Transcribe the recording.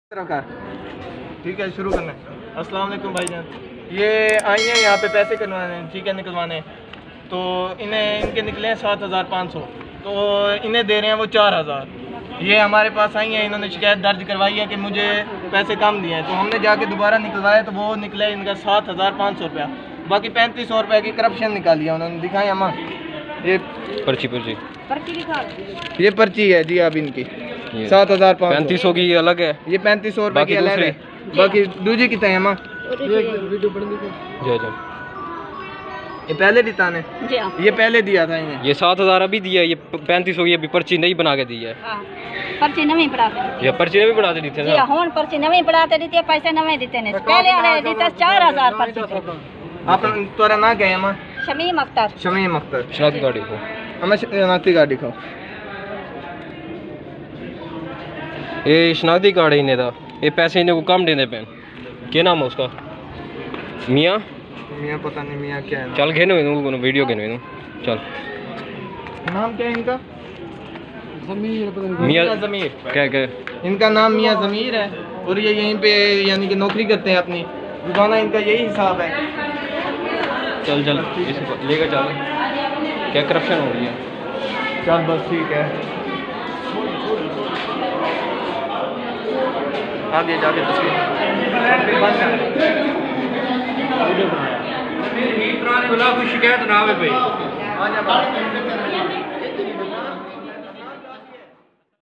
ठीक है, शुरू करना है। अस्सलाम वालेकुम भाईजान। ये आई हैं यहाँ पे पैसे करवाने, ठीक है, निकलवाने। तो इन्हें इनके निकले हैं 7,500, तो इन्हें दे रहे हैं वो 4,000। ये हमारे पास आई हैं, इन्होंने शिकायत दर्ज करवाई है कि मुझे पैसे कम दिए हैं। तो हमने जाके दोबारा निकलवाया तो वो निकले इनका 7,500 रुपया। बाकी 3500 रुपये की करप्शन निकाली है उन्होंने। दिखाएं अम्मा, ये पर्ची दिखा, ये पर्ची है जी अब इनकी 7,500। 3500 की अलग है, ये 3500 रुपये की अलग है। बाकी दूसरी कितने हैं अम्मा? ये पहले दिताने, ये पहले दिया था इन्हें। ये 7,000 अभी दिया, ये 3500 की अभी पर्ची नहीं बना के दी है। पर्ची नहीं बढ़ाते, ये पर्ची नहीं बढ़ाते दी थे ना। हुन पर्ची नहीं बढ़ाते दी, पैसे नहीं देते ने। पहले वाले देता 4,000 पर्ची। आप तोरा ना क्या है अम्मा? शमीम अख्तर। शमीम अख्तर। शनाख्ती कार्ड दिखाओ अम्मा, शनाख्ती कार्ड दिखाओ। ये शनाख्ती कार्ड ही नहीं था, ये पैसे इन्हें को कम देने पे। क्या नाम है उसका? मियाँ पता नहीं मियाँ क्या है। चल घेनो इन्हों वीडियो घेनो चल। नाम क्या है इनका? मियाँ ज़मीर। क्या इनका नाम मियाँ ज़मीर है और ये यहीं पे यानी कि नौकरी करते हैं अपनी। रोजाना इनका यही हिसाब है। चल लेकर चल। क्या करप्शन हो रही है? चल बस ठीक है, आगे जाके तस्वीर कोई शिकायत ना आवे भाई।